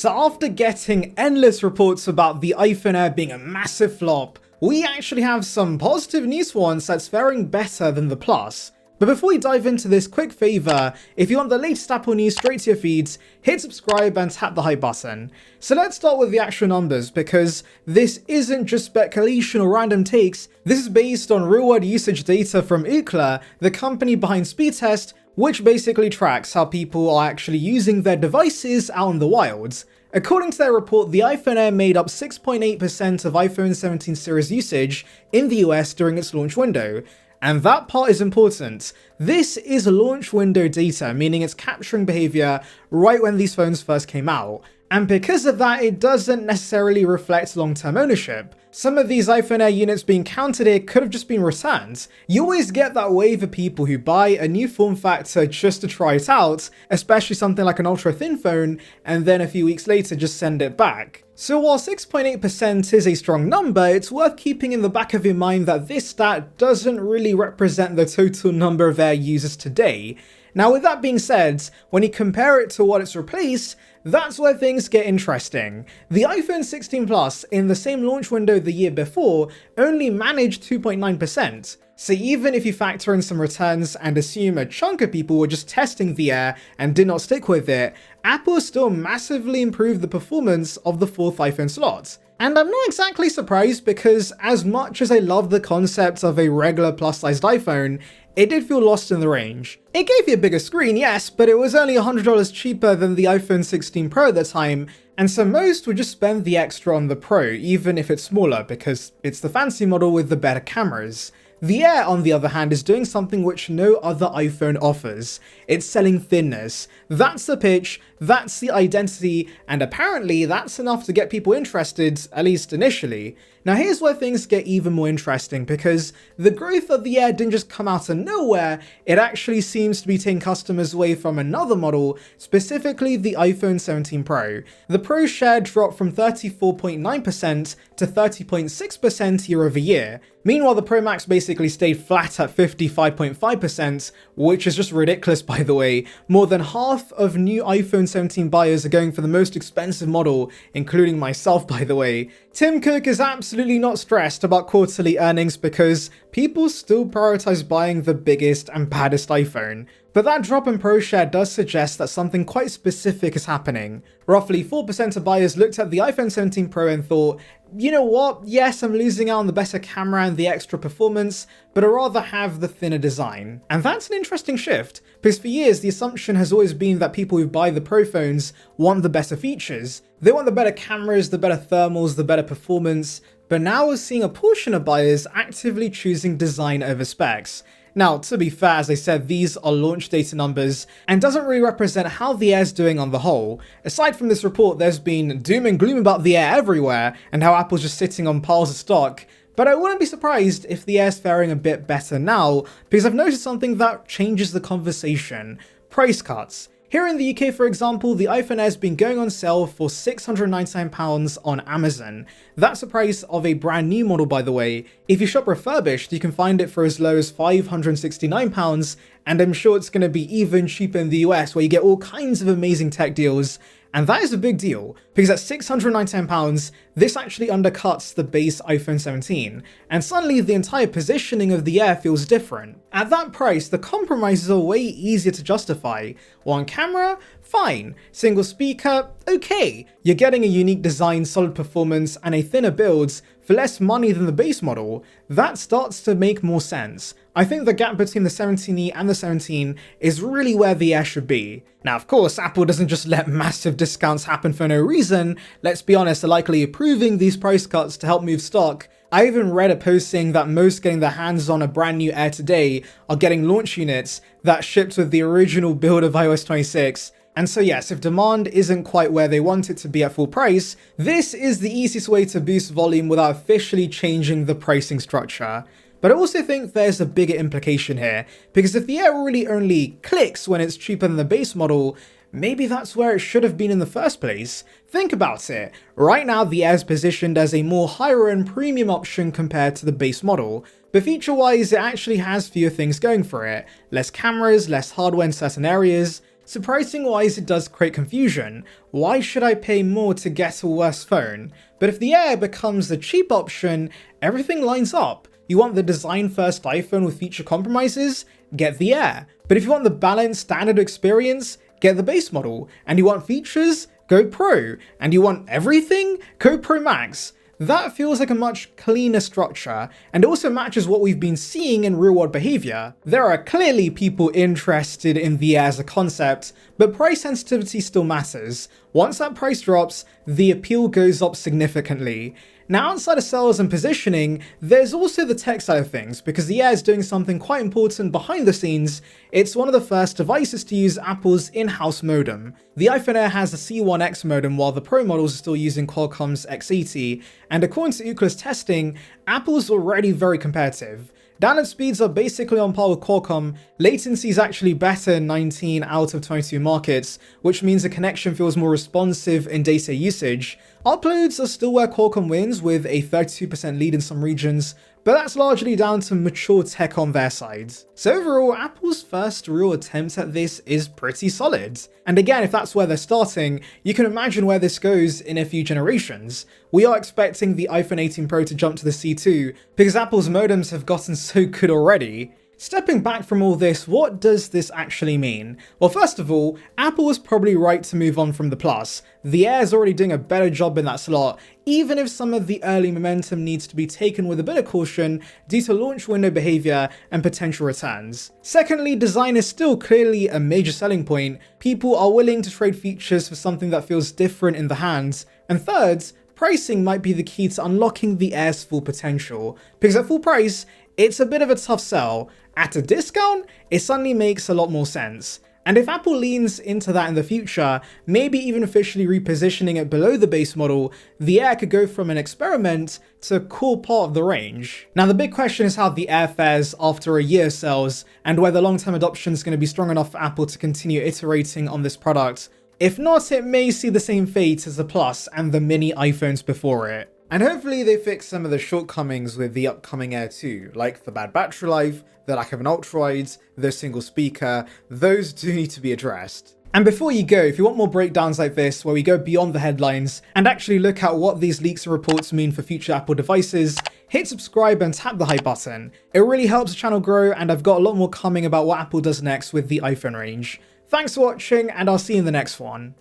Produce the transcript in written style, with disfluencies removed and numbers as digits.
So after getting endless reports about the iPhone Air being a massive flop, we actually have some positive news for once that's faring better than the Plus. But before we dive into this, quick favour, if you want the latest Apple news straight to your feeds, hit subscribe and tap the hype button. So let's start with the actual numbers, because this isn't just speculation or random takes, this is based on real-world usage data from Ookla, the company behind Speedtest, which basically tracks how people are actually using their devices out in the wilds. According to their report, the iPhone Air made up 6.8% of iPhone 17 series usage in the US during its launch window. And that part is important. This is launch window data, meaning it's capturing behavior right when these phones first came out. And because of that, it doesn't necessarily reflect long-term ownership. Some of these iPhone Air units being counted here could have just been returned. You always get that wave of people who buy a new form factor just to try it out, especially something like an ultra-thin phone, and then a few weeks later just send it back. So while 6.8% is a strong number, it's worth keeping in the back of your mind that this stat doesn't really represent the total number of Air users today. Now with that being said, when you compare it to what it's replaced, that's where things get interesting. The iPhone 16 Plus in the same launch window the year before only managed 2.9%. So even if you factor in some returns and assume a chunk of people were just testing the Air and did not stick with it, Apple still massively improved the performance of the fourth iPhone slot. And I'm not exactly surprised, because as much as I love the concept of a regular plus-sized iPhone, it did feel lost in the range. It gave you a bigger screen, yes, but it was only $100 cheaper than the iPhone 16 Pro at the time, and so most would just spend the extra on the Pro, even if it's smaller, because it's the fancy model with the better cameras. The Air, on the other hand, is doing something which no other iPhone offers. It's selling thinness. That's the pitch, that's the identity, and apparently that's enough to get people interested, at least initially. Now here's where things get even more interesting, because the growth of the Air didn't just come out of nowhere, it actually seems to be taking customers away from another model, specifically the iPhone 17 Pro. The Pro share dropped from 34.9% to 30.6% year over year. Meanwhile, the Pro Max basically stayed flat at 55.5%, which is just ridiculous by the way. More than half of new iPhone 17 buyers are going for the most expensive model, including myself by the way. Tim Cook is absolutely not stressed about quarterly earnings because people still prioritize buying the biggest and baddest iPhone. But that drop in Pro share does suggest that something quite specific is happening. Roughly 4% of buyers looked at the iPhone 17 Pro and thought, you know what, yes, I'm losing out on the better camera and the extra performance, but I'd rather have the thinner design. And that's an interesting shift, because for years the assumption has always been that people who buy the Pro phones want the better features. They want the better cameras, the better thermals, the better performance, but now we're seeing a portion of buyers actively choosing design over specs. Now, to be fair, as I said, these are launch data numbers and doesn't really represent how the Air's doing on the whole. Aside from this report, there's been doom and gloom about the Air everywhere and how Apple's just sitting on piles of stock. But I wouldn't be surprised if the Air's faring a bit better now, because I've noticed something that changes the conversation: price cuts. Here in the UK, for example, the iPhone Air has been going on sale for £699 on Amazon. That's the price of a brand new model, by the way. If you shop refurbished, you can find it for as low as £569, and I'm sure it's going to be even cheaper in the US, where you get all kinds of amazing tech deals. And that is a big deal, because at £699, this actually undercuts the base iPhone 17, and suddenly the entire positioning of the Air feels different. At that price, the compromises are way easier to justify. One camera? Fine. Single speaker? Okay. You're getting a unique design, solid performance, and a thinner build for less money than the base model. That starts to make more sense. I think the gap between the 17E and the 17 is really where the Air should be. Now, of course, Apple doesn't just let massive discounts happen for no reason. Let's be honest, they're likely approving these price cuts to help move stock. I even read a post saying that most getting their hands on a brand new Air today are getting launch units that shipped with the original build of iOS 26. And so yes, if demand isn't quite where they want it to be at full price, this is the easiest way to boost volume without officially changing the pricing structure. But I also think there's a bigger implication here, because if the Air really only clicks when it's cheaper than the base model, maybe that's where it should have been in the first place. Think about it. Right now, the Air is positioned as a more higher-end premium option compared to the base model, but feature-wise, it actually has fewer things going for it. Less cameras, less hardware in certain areas. So pricing wise, it does create confusion. Why should I pay more to get a worse phone? But if the Air becomes the cheap option, everything lines up. You want the design first iPhone with feature compromises? Get the Air. But if you want the balanced standard experience, get the base model. And you want features? Go Pro. And you want everything? Go Pro Max. That feels like a much cleaner structure, and also matches what we've been seeing in real-world behavior. There are clearly people interested in the Air as a concept, but price sensitivity still matters. Once that price drops, the appeal goes up significantly. Now, outside of sales and positioning, there's also the tech side of things, because the Air is doing something quite important behind the scenes. It's one of the first devices to use Apple's in-house modem. The iPhone Air has a C1X modem, while the Pro models are still using Qualcomm's X80, and according to Ookla's testing, Apple's already very competitive. Download speeds are basically on par with Qualcomm, latency is actually better in 19 out of 22 markets, which means the connection feels more responsive in data usage. Uploads are still where Qualcomm wins with a 32% lead in some regions, but that's largely down to mature tech on their side. So overall, Apple's first real attempt at this is pretty solid. And again, if that's where they're starting, you can imagine where this goes in a few generations. We are expecting the iPhone 18 Pro to jump to the C2 because Apple's modems have gotten so good already. Stepping back from all this, what does this actually mean? Well, first of all, Apple was probably right to move on from the Plus. The Air is already doing a better job in that slot, even if some of the early momentum needs to be taken with a bit of caution due to launch window behavior and potential returns. Secondly, design is still clearly a major selling point. People are willing to trade features for something that feels different in the hands. And third, pricing might be the key to unlocking the Air's full potential, because at full price, it's a bit of a tough sell. At a discount, it suddenly makes a lot more sense. And if Apple leans into that in the future, maybe even officially repositioning it below the base model, the Air could go from an experiment to a core part of the range. Now the big question is how the Air fares after a year sells, and whether long-term adoption is going to be strong enough for Apple to continue iterating on this product. If not, it may see the same fate as the Plus and the mini iPhones before it. And hopefully they fix some of the shortcomings with the upcoming Air 2, like the bad battery life, the lack of an ultra-wide, the single speaker. Those do need to be addressed. And before you go, if you want more breakdowns like this, where we go beyond the headlines and actually look at what these leaks and reports mean for future Apple devices, hit subscribe and tap the hype button. It really helps the channel grow, and I've got a lot more coming about what Apple does next with the iPhone range. Thanks for watching, and I'll see you in the next one.